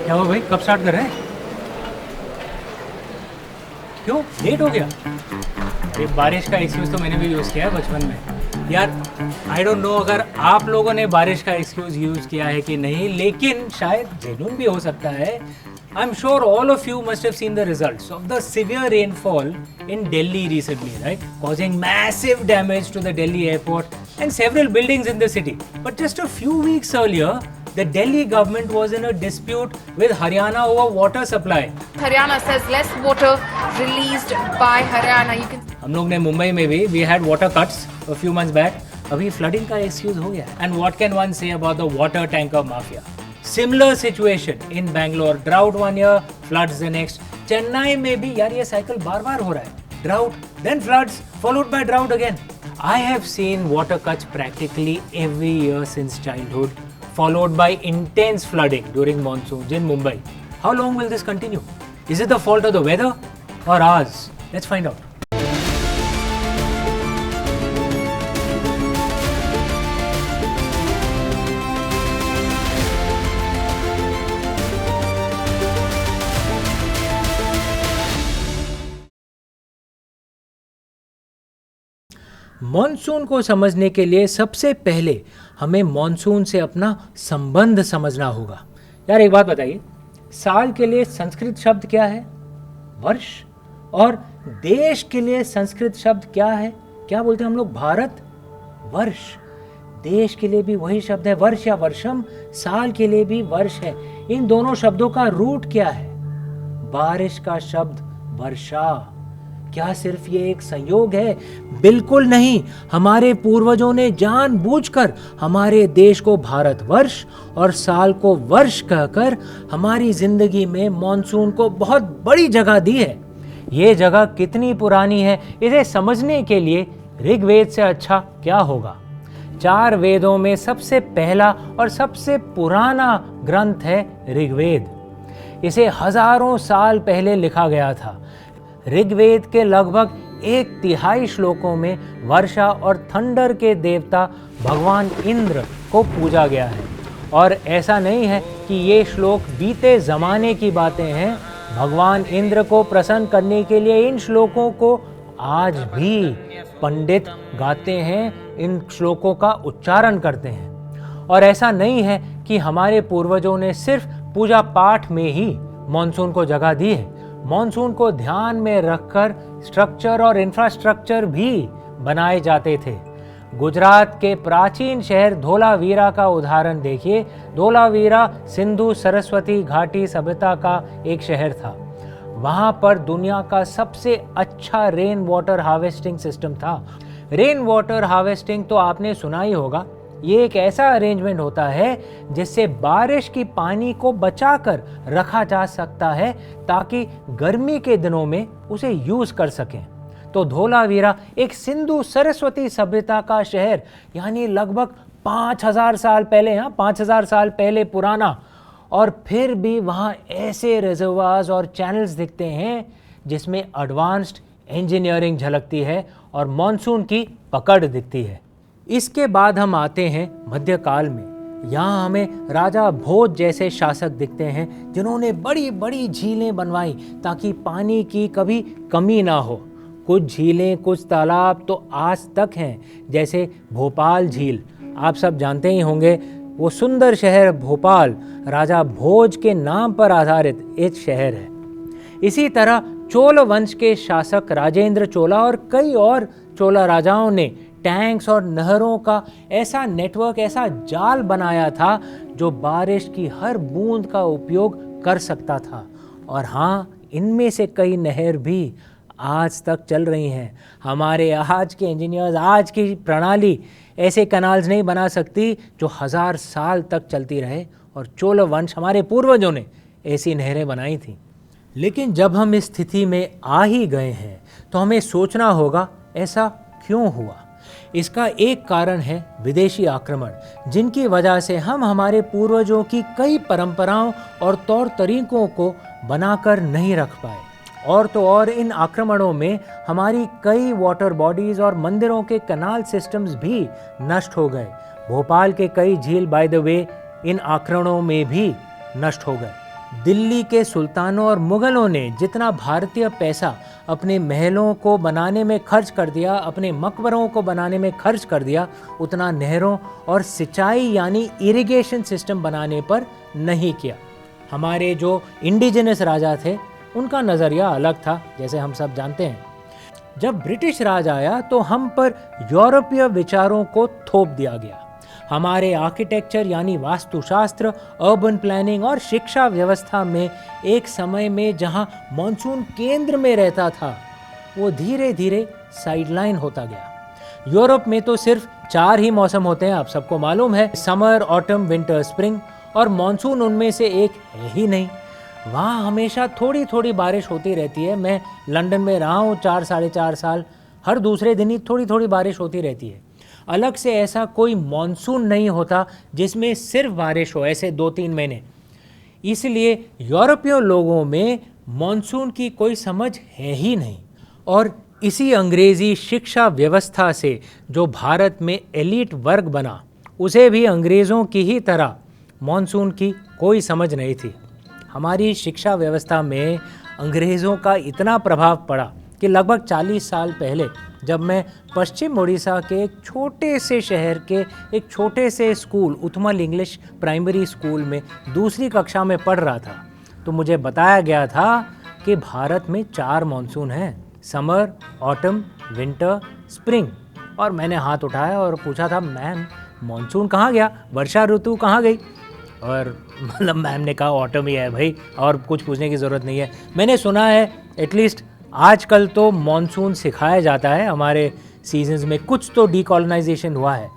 क्या हुआ भाई, कब स्टार्ट कर रहे हैं? क्यों लेट हो गया? अरे बारिश का एक्सक्यूज़ तो मैंने भी यूज़ किया है बचपन में यार। आई डोंट नो अगर आप लोगों ने बारिश का एक्सक्यूज़ यूज़ किया है कि नहीं, लेकिन शायद जेन्युइन भी हो सकता है। I'm sure all of you must have seen the results of the severe rainfall in Delhi recently, right? Causing massive damage to the Delhi airport and several buildings in the city. But just a few weeks earlier, the Delhi government was in a dispute with Haryana over water supply. Haryana says less water released by Haryana. You can. हम लोग ने मुंबई में भी we had water cuts a few months back. अभी flooding का excuse हो गया. And what can one say about the water tanker mafia? Similar situation in Bangalore. Drought one year, floods the next. Chennai में भी यार ये cycle बार-बार हो रहा है. Drought, then floods, followed by drought again. I have seen water cuts practically every year since childhood, followed by intense flooding during monsoons in Mumbai. How long will this continue? Is it the fault of the weather or ours? Let's find out. Monsoon को समझने के लिए सबसे पहले हमें monsoon से अपना संबंध समझना होगा। यार एक बात बताइए, साल के लिए संस्कृत शब्द क्या है? वर्ष। और देश के लिए संस्कृत शब्द क्या है? क्या बोलते हैं हम लोग? भारत वर्ष। देश के लिए भी वही शब्द है वर्ष या वर्षम, साल के लिए भी वर्ष है। इन दोनों शब्दों का रूट क्या है? बारिश का शब्द वर्षा। क्या सिर्फ ये एक संयोग है? बिल्कुल नहीं। हमारे पूर्वजों ने जानबूझकर हमारे देश को भारतवर्ष और साल को वर्ष कहकर हमारी जिंदगी में मॉनसून को बहुत बड़ी जगह दी है। ये जगह कितनी पुरानी है, इसे समझने के लिए ऋग्वेद से अच्छा क्या होगा। 4 वेदों में सबसे पहला और सबसे पुराना ग्रंथ है ऋग्वेद। इसे हजारों साल पहले लिखा गया था। ऋग्वेद के लगभग 1/3 श्लोकों में वर्षा और थंडर के देवता भगवान इंद्र को पूजा गया है। और ऐसा नहीं है कि ये श्लोक बीते ज़माने की बातें हैं। भगवान इंद्र को प्रसन्न करने के लिए इन श्लोकों को आज भी पंडित गाते हैं, इन श्लोकों का उच्चारण करते हैं। और ऐसा नहीं है कि हमारे पूर्वजों ने सिर्फ पूजा पाठ में ही मॉनसून को जगह दी है। मॉनसून को ध्यान में रखकर स्ट्रक्चर और इंफ्रास्ट्रक्चर भी बनाए जाते थे। गुजरात के प्राचीन शहर धोलावीरा का उदाहरण देखिए। धोलावीरा सिंधु सरस्वती घाटी सभ्यता का एक शहर था। वहाँ पर दुनिया का सबसे अच्छा रेन वाटर हार्वेस्टिंग सिस्टम था। रेन वाटर हार्वेस्टिंग तो आपने सुना ही होगा। ये एक ऐसा अरेंजमेंट होता है जिससे बारिश की पानी को बचाकर रखा जा सकता है ताकि गर्मी के दिनों में उसे यूज कर सकें। तो धोलावीरा एक सिंधु सरस्वती सभ्यता का शहर, यानी लगभग 5000 साल पहले, 5000 साल पहले पुराना। और फिर भी वहाँ ऐसे रिजर्वायर्स और चैनल्स दिखते हैं जिसमें एडवांस्ड इंजीनियरिंग झलकती है और मॉनसून की पकड़ दिखती है। इसके बाद हम आते हैं मध्यकाल में। यहाँ हमें राजा भोज जैसे शासक दिखते हैं जिन्होंने बड़ी बड़ी झीलें बनवाई ताकि पानी की कभी कमी ना हो। कुछ झीलें, कुछ तालाब तो आज तक हैं, जैसे भोपाल झील। आप सब जानते ही होंगे, वो सुंदर शहर भोपाल राजा भोज के नाम पर आधारित एक शहर है। इसी तरह चोल वंश के शासक राजेंद्र चोला और कई और चोला राजाओं ने टैंक्स और नहरों का ऐसा नेटवर्क, ऐसा जाल बनाया था जो बारिश की हर बूंद का उपयोग कर सकता था। और हाँ, इनमें से कई नहर भी आज तक चल रही हैं। हमारे आज के इंजीनियर्स, आज की प्रणाली ऐसे कनाल्स नहीं बना सकती जो 1000 साल तक चलती रहे, और चोल वंश, हमारे पूर्वजों ने ऐसी नहरें बनाई थी। लेकिन जब हम इस स्थिति में आ ही गए हैं तो हमें सोचना होगा ऐसा क्यों हुआ। इसका एक कारण है विदेशी आक्रमण, जिनकी वजह से हम हमारे पूर्वजों की कई परंपराओं और तौर तरीकों को बनाकर नहीं रख पाए। और तो और इन आक्रमणों में हमारी कई वाटर बॉडीज और मंदिरों के कनाल सिस्टम्स भी नष्ट हो गए। भोपाल के कई झील बाय द वे इन आक्रमणों में भी नष्ट हो गए। दिल्ली के सुल्तानों और मुगलों ने जितना भारतीय पैसा अपने महलों को बनाने में खर्च कर दिया, अपने मकबरों को बनाने में खर्च कर दिया, उतना नहरों और सिंचाई यानी इरिगेशन सिस्टम बनाने पर नहीं किया। हमारे जो इंडिजिनस राजा थे उनका नज़रिया अलग था, जैसे हम सब जानते हैं। जब ब्रिटिश राज आया तो हम पर यूरोपीय विचारों को थोप दिया गया। हमारे आर्किटेक्चर यानी वास्तुशास्त्र, अर्बन प्लानिंग और शिक्षा व्यवस्था में एक समय में जहां मॉनसून केंद्र में रहता था, वो धीरे धीरे साइडलाइन होता गया। यूरोप में तो सिर्फ 4 ही मौसम होते हैं, आप सबको मालूम है, समर, ऑटम, विंटर, स्प्रिंग, और मॉनसून उनमें से एक है ही नहीं। वहाँ हमेशा थोड़ी थोड़ी बारिश होती रहती है। मैं लंदन में रहा हूँ 4-4.5 साल, हर दूसरे दिन ही थोड़ी थोड़ी बारिश होती रहती है। अलग से ऐसा कोई मॉनसून नहीं होता जिसमें सिर्फ बारिश हो, ऐसे 2-3 महीने। इसलिए यूरोपीय लोगों में मॉनसून की कोई समझ है ही नहीं। और इसी अंग्रेज़ी शिक्षा व्यवस्था से जो भारत में एलीट वर्ग बना, उसे भी अंग्रेज़ों की ही तरह मॉनसून की कोई समझ नहीं थी। हमारी शिक्षा व्यवस्था में अंग्रेज़ों का इतना प्रभाव पड़ा कि लगभग 40 साल पहले जब मैं पश्चिम उड़ीसा के एक छोटे से शहर के एक छोटे से स्कूल उत्तमल इंग्लिश प्राइमरी स्कूल में दूसरी कक्षा में पढ़ रहा था, तो मुझे बताया गया था कि भारत में 4 मॉनसून हैं, समर, ऑटम, विंटर, स्प्रिंग। और मैंने हाथ उठाया और पूछा था, मैम मॉनसून कहाँ गया, वर्षा ऋतु कहाँ गई? और मतलब मैम ने कहा ऑटम ही है भाई, और कुछ पूछने की ज़रूरत नहीं है। मैंने सुना है एटलीस्ट आजकल तो मॉनसून सिखाया जाता है हमारे सीजन्स में। कुछ तो डीकॉलोनाइजेशन हुआ है,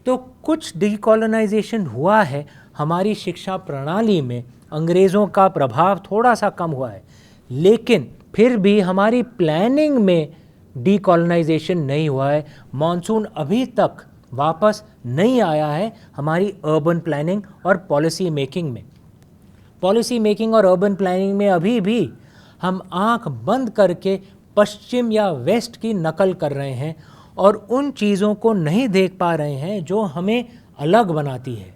तो कुछ डीकॉलोनाइजेशन हुआ है हमारी शिक्षा प्रणाली में, अंग्रेज़ों का प्रभाव थोड़ा सा कम हुआ है, लेकिन फिर भी हमारी प्लानिंग में डीकॉलोनाइजेशन नहीं हुआ है। मॉनसून अभी तक वापस नहीं आया है हमारी अर्बन प्लानिंग और पॉलिसी मेकिंग में। पॉलिसी मेकिंग और अर्बन प्लानिंग में अभी भी हम आंख बंद करके पश्चिम या वेस्ट की नकल कर रहे हैं और उन चीज़ों को नहीं देख पा रहे हैं जो हमें अलग बनाती है।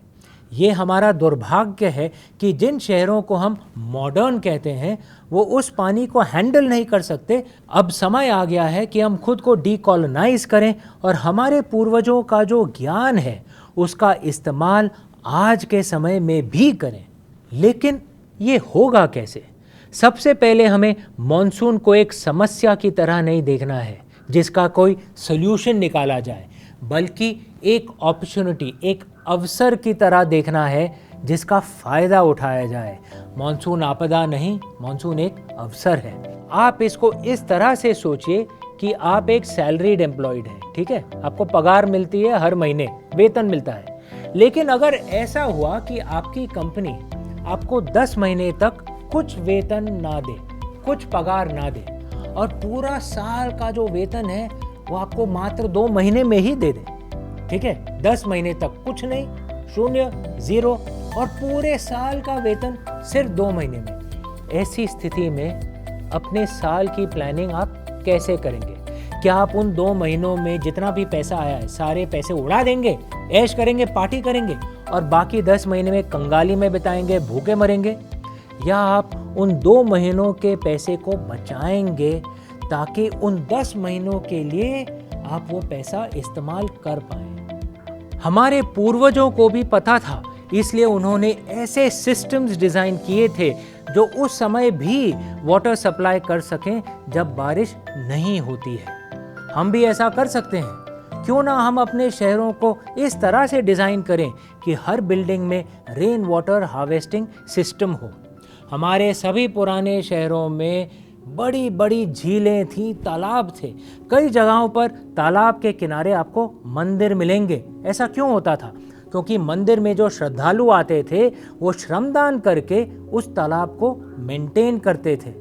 ये हमारा दुर्भाग्य है कि जिन शहरों को हम मॉडर्न कहते हैं वो उस पानी को हैंडल नहीं कर सकते। अब समय आ गया है कि हम खुद को डीकॉलोनाइज करें और हमारे पूर्वजों का जो ज्ञान है उसका इस्तेमाल आज के समय में भी करें। लेकिन ये होगा कैसे? सबसे पहले हमें मॉनसून को एक समस्या की तरह नहीं देखना है जिसका कोई सल्यूशन निकाला जाए, बल्कि एक अपॉर्चुनिटी, एक अवसर की तरह देखना है जिसका फ़ायदा उठाया जाए। मॉनसून आपदा नहीं, मॉनसून एक अवसर है। आप इसको इस तरह से सोचिए कि आप एक सैलरीड एम्प्लॉयड हैं, ठीक है, आपको पगार मिलती है, हर महीने वेतन मिलता है। लेकिन अगर ऐसा हुआ कि आपकी कंपनी आपको 10 महीने तक कुछ वेतन ना दे, कुछ पगार ना दे, और पूरा साल का जो वेतन है वो आपको मात्र 2 महीने में ही दे दे, ठीक है, 10 महीने तक कुछ नहीं, 0, 0, और पूरे साल का वेतन सिर्फ 2 महीने में। ऐसी स्थिति में अपने साल की प्लानिंग आप कैसे करेंगे? क्या आप उन 2 महीनों में जितना भी पैसा आया है सारे पैसे उड़ा देंगे, ऐश करेंगे, पार्टी करेंगे, और बाकी 10 महीने में कंगाली में बिताएंगे, भूखे मरेंगे? या आप उन 2 महीनों के पैसे को बचाएंगे ताकि उन 10 महीनों के लिए आप वो पैसा इस्तेमाल कर पाएं? हमारे पूर्वजों को भी पता था, इसलिए उन्होंने ऐसे सिस्टम्स डिज़ाइन किए थे जो उस समय भी वाटर सप्लाई कर सकें जब बारिश नहीं होती है। हम भी ऐसा कर सकते हैं। क्यों ना हम अपने शहरों को इस तरह से डिज़ाइन करें कि हर बिल्डिंग में रेन वाटर हार्वेस्टिंग सिस्टम हो। हमारे सभी पुराने शहरों में बड़ी बड़ी झीलें थीं, तालाब थे। कई जगहों पर तालाब के किनारे आपको मंदिर मिलेंगे। ऐसा क्यों होता था? क्योंकि मंदिर में जो श्रद्धालु आते थे वो श्रमदान करके उस तालाब को मेंटेन करते थे।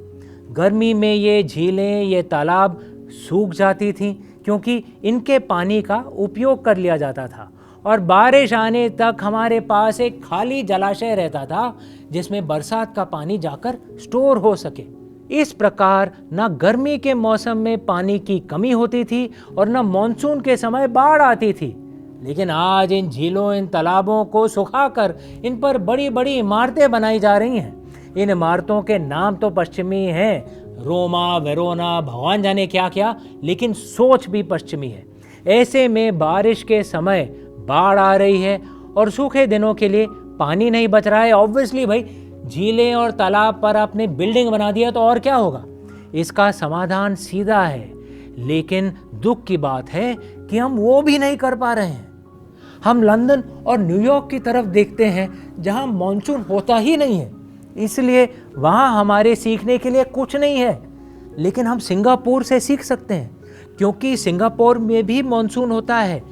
गर्मी में ये झीलें, ये तालाब सूख जाती थीं क्योंकि इनके पानी का उपयोग कर लिया जाता था, और बारिश आने तक हमारे पास एक खाली जलाशय रहता था जिसमें बरसात का पानी जाकर स्टोर हो सके। इस प्रकार न गर्मी के मौसम में पानी की कमी होती थी और न मॉनसून के समय बाढ़ आती थी। लेकिन आज इन झीलों, इन तालाबों को सुखाकर इन पर बड़ी बड़ी इमारतें बनाई जा रही हैं। इन इमारतों के नाम तो पश्चिमी हैं, रोमा, वेरोना, भगवान जाने क्या क्या, लेकिन सोच भी पश्चिमी है। ऐसे में बारिश के समय बाढ़ आ रही है और सूखे दिनों के लिए पानी नहीं बच रहा है। ऑब्वियसली भाई, झीलें और तालाब पर आपने बिल्डिंग बना दिया तो और क्या होगा। इसका समाधान सीधा है, लेकिन दुख की बात है कि हम वो भी नहीं कर पा रहे हैं। हम लंदन और न्यूयॉर्क की तरफ देखते हैं जहां मॉनसून होता ही नहीं है, इसलिए वहां हमारे सीखने के लिए कुछ नहीं है। लेकिन हम सिंगापुर से सीख सकते हैं, क्योंकि सिंगापुर में भी मॉनसून होता है।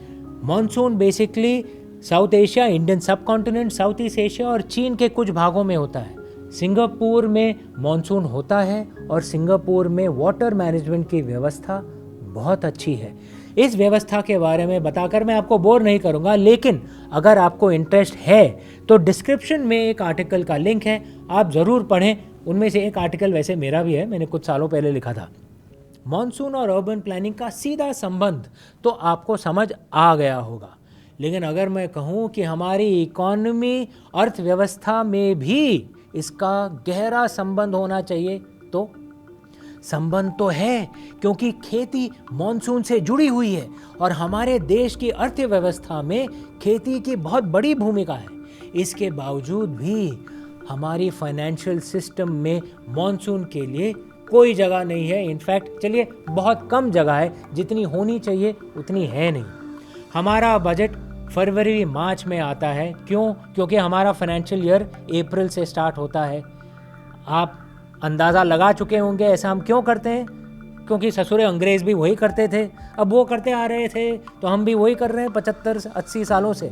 Monsoon basically south Asia, Indian सब कॉन्टिनेंट, साउथ ईस्ट एशिया और चीन के कुछ भागों में होता है। सिंगापुर में मॉनसून होता है और सिंगापुर में वाटर मैनेजमेंट की व्यवस्था बहुत अच्छी है। इस व्यवस्था के बारे में बताकर मैं आपको बोर नहीं करूंगा, लेकिन अगर आपको इंटरेस्ट है तो डिस्क्रिप्शन में एक आर्टिकल का लिंक है, आप ज़रूर पढ़ें। उनमें से एक आर्टिकल वैसे मेरा भी है, मैंने कुछ सालों पहले लिखा था। मॉनसून और अर्बन प्लानिंग का सीधा संबंध तो आपको समझ आ गया होगा, लेकिन अगर मैं कहूँ कि हमारी इकोनॉमी, अर्थव्यवस्था में भी इसका गहरा संबंध होना चाहिए, तो संबंध तो है, क्योंकि खेती मॉनसून से जुड़ी हुई है और हमारे देश की अर्थव्यवस्था में खेती की बहुत बड़ी भूमिका है। इसके बावजूद भी हमारी फाइनेंशियल सिस्टम में मॉनसून के लिए कोई जगह नहीं है। इनफैक्ट चलिए, बहुत कम जगह है, जितनी होनी चाहिए उतनी है नहीं। हमारा बजट फरवरी मार्च में आता है। क्यों? क्योंकि हमारा फाइनेंशियल ईयर अप्रैल से स्टार्ट होता है। आप अंदाज़ा लगा चुके होंगे ऐसा हम क्यों करते हैं, क्योंकि ससुरे अंग्रेज़ भी वही करते थे, अब वो करते आ रहे थे तो हम भी वही कर रहे हैं 75-80 सालों से।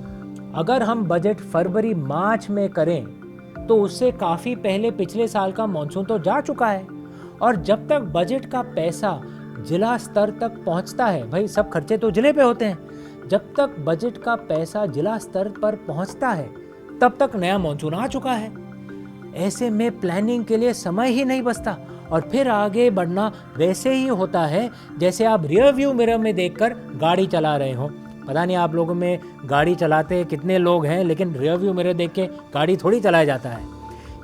अगर हम बजट फरवरी मार्च में करें तो उससे काफ़ी पहले पिछले साल का मॉनसून तो जा चुका है, और जब तक बजट का पैसा जिला स्तर तक पहुंचता है, भाई सब खर्चे तो जिले पे होते हैं, जब तक बजट का पैसा जिला स्तर पर पहुंचता है तब तक नया मॉनसून आ चुका है। ऐसे में प्लानिंग के लिए समय ही नहीं बचता और फिर आगे बढ़ना वैसे ही होता है जैसे आप रियर व्यू मिरर में देखकर गाड़ी चला रहे हो। पता नहीं आप लोगों में गाड़ी चलाते कितने लोग हैं, लेकिन रियर व्यू मिरर देख के गाड़ी थोड़ी चलाया जाता है।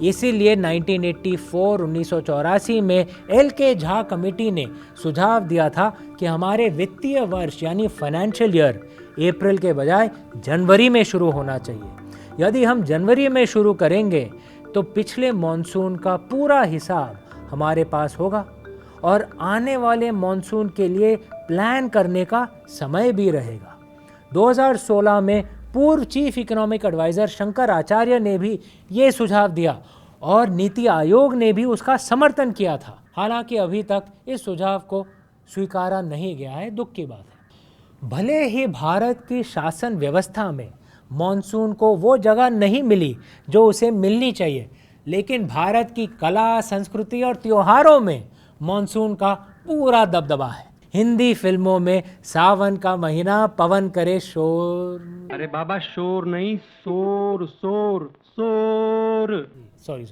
इसीलिए 1984 में एल.के. झा कमेटी ने सुझाव दिया था कि हमारे वित्तीय वर्ष यानी फाइनेंशियल ईयर अप्रैल के बजाय जनवरी में शुरू होना चाहिए। यदि हम जनवरी में शुरू करेंगे तो पिछले मॉनसून का पूरा हिसाब हमारे पास होगा और आने वाले मॉनसून के लिए प्लान करने का समय भी रहेगा। 2016 में पूर्व चीफ इकोनॉमिक एडवाइजर शंकर आचार्य ने भी ये सुझाव दिया और नीति आयोग ने भी उसका समर्थन किया था। हालांकि अभी तक इस सुझाव को स्वीकारा नहीं गया है, दुख की बात है। भले ही भारत की शासन व्यवस्था में मॉनसून को वो जगह नहीं मिली जो उसे मिलनी चाहिए, लेकिन भारत की कला, संस्कृति और त्योहारों में मॉनसून का पूरा दबदबा है। हिंदी फिल्मों में सावन का महीना पवन करे शोर, अरे बाबा शोर नहीं, सोर सोर सोर, सॉरी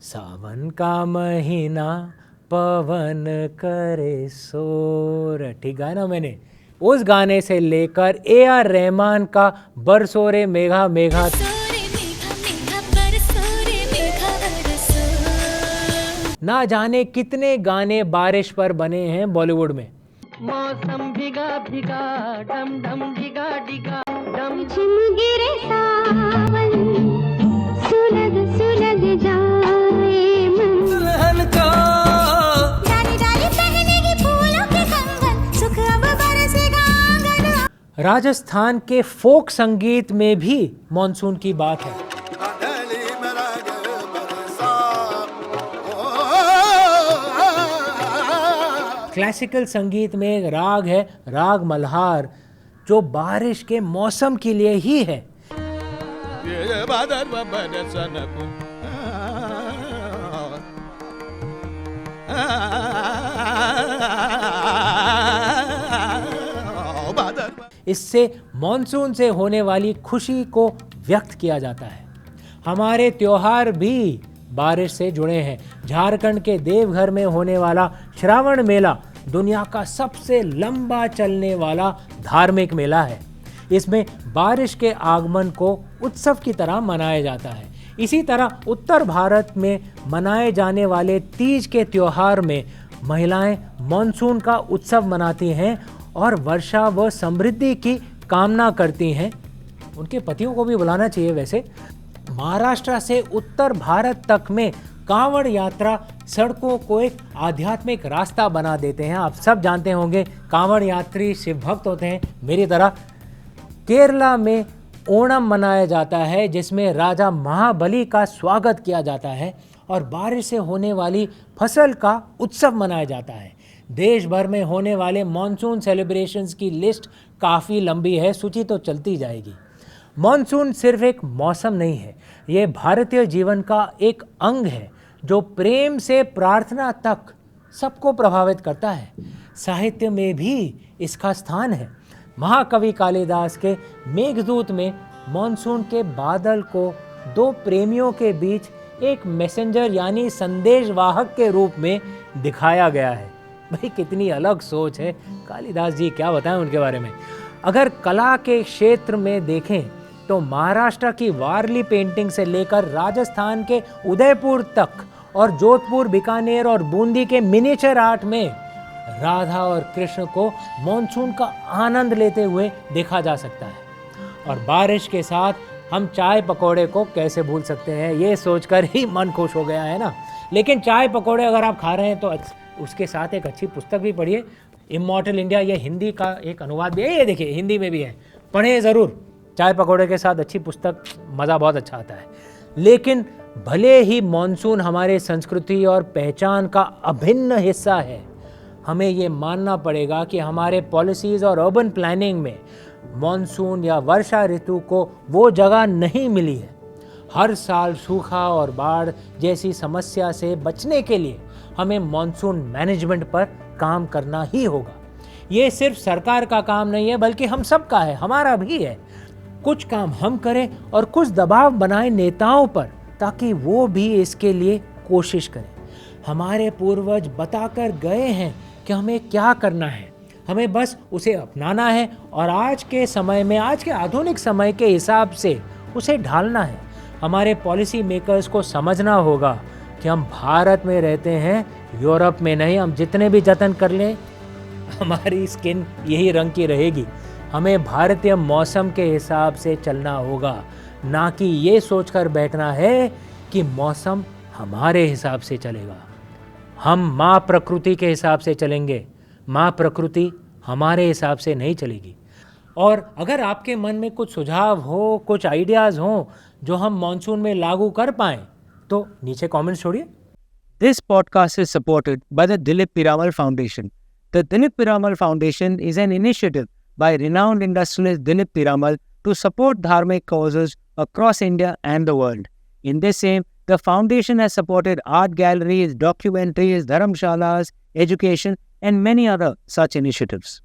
सावन का महीना पवन करे शोर, ठीक गाया ना मैंने। उस गाने से लेकर A.R. रहमान का बरसोरे मेघा मेघा, ना जाने कितने गाने बारिश पर बने हैं बॉलीवुड में। मौसम भीगा भीगा डम डम डिगा डिगा डम झुम गिरे सावन सुलग सुलग जाए मन दुल्हन को डाली डाली पहनेगी फूलों के कंगन सुख अब बरसेगा आंगन। राजस्थान के फोक संगीत में भी मॉनसून की बात है। क्लासिकल संगीत में एक राग है, राग मल्हार, जो बारिश के मौसम के लिए ही है। इससे मॉनसून से होने वाली खुशी को व्यक्त किया जाता है। हमारे त्योहार भी बारिश से जुड़े हैं। झारखंड के देवघर में होने वाला श्रावण मेला दुनिया का सबसे लंबा चलने वाला धार्मिक मेला है। इसमें बारिश के आगमन को उत्सव की तरह मनाया जाता है। इसी तरह उत्तर भारत में मनाए जाने वाले तीज के त्योहार में महिलाएं मॉनसून का उत्सव मनाती हैं और वर्षा व समृद्धि की कामना करती हैं। उनके पतियों को भी बुलाना चाहिए वैसे। महाराष्ट्र से उत्तर भारत तक में कांवड़ यात्रा सड़कों को एक आध्यात्मिक रास्ता बना देते हैं। आप सब जानते होंगे कांवड़ यात्री शिव भक्त होते हैं मेरी तरह। केरला में ओणम मनाया जाता है जिसमें राजा महाबली का स्वागत किया जाता है और बारिश से होने वाली फसल का उत्सव मनाया जाता है। देश भर में होने वाले मॉनसून सेलिब्रेशंस की लिस्ट काफ़ी लंबी है, सूची तो चलती जाएगी। मॉनसून सिर्फ एक मौसम नहीं है, ये भारतीय जीवन का एक अंग है जो प्रेम से प्रार्थना तक सबको प्रभावित करता है। साहित्य में भी इसका स्थान है। महाकवि कालिदास के मेघदूत में मॉनसून के बादल को दो प्रेमियों के बीच एक मैसेंजर यानी संदेशवाहक के रूप में दिखाया गया है। भाई कितनी अलग सोच है कालिदास जी, क्या बताएं उनके बारे में। अगर कला के क्षेत्र में देखें तो महाराष्ट्र की वारली पेंटिंग से लेकर राजस्थान के उदयपुर तक और जोधपुर, बीकानेर और बूंदी के मिनिएचर आर्ट में राधा और कृष्ण को मॉनसून का आनंद लेते हुए देखा जा सकता है। और बारिश के साथ हम चाय पकौड़े को कैसे भूल सकते हैं, ये सोचकर ही मन खुश हो गया है ना। लेकिन चाय पकौड़े अगर आप खा रहे हैं तो उसके साथ एक अच्छी पुस्तक भी पढ़िए, इमॉर्टल इंडिया। ये हिंदी का एक अनुवाद भी है, ये देखिए हिंदी में भी है, पढ़ें ज़रूर। चाय पकौड़े के साथ अच्छी पुस्तक, मज़ा बहुत अच्छा आता है। लेकिन भले ही मॉनसून हमारे संस्कृति और पहचान का अभिन्न हिस्सा है, हमें ये मानना पड़ेगा कि हमारे पॉलिसीज़ और अर्बन प्लानिंग में मॉनसून या वर्षा ऋतु को वो जगह नहीं मिली है। हर साल सूखा और बाढ़ जैसी समस्या से बचने के लिए हमें मॉनसून मैनेजमेंट पर काम करना ही होगा। ये सिर्फ सरकार का काम नहीं है बल्कि हम सब का है, हमारा भी है। कुछ काम हम करें और कुछ दबाव बनाए नेताओं पर ताकि वो भी इसके लिए कोशिश करें। हमारे पूर्वज बताकर गए हैं कि हमें क्या करना है, हमें बस उसे अपनाना है और आज के समय में, आज के आधुनिक समय के हिसाब से उसे ढालना है। हमारे पॉलिसी मेकर्स को समझना होगा कि हम भारत में रहते हैं, यूरोप में नहीं। हम जितने भी जतन कर लें हमारी स्किन यही रंग की रहेगी। हमें भारतीय मौसम के हिसाब से चलना होगा, ना कि ये सोचकर बैठना है कि मौसम हमारे हिसाब से चलेगा। हम माँ प्रकृति के हिसाब से चलेंगे, माँ प्रकृति हमारे हिसाब से नहीं चलेगी। और अगर आपके मन में कुछ सुझाव हो, कुछ आइडियाज़ हो जो हम मॉनसून में लागू कर पाएँ तो नीचे कमेंट छोड़िए। This podcast is supported by the Dilip Piramal Foundation. The Dilip Piramal Foundation is an initiative by renowned industrialist Dilip Piramal to support dharmic causes across India and the world. In this aim, the foundation has supported art galleries, documentaries, dharamshalas, education, and many other such initiatives.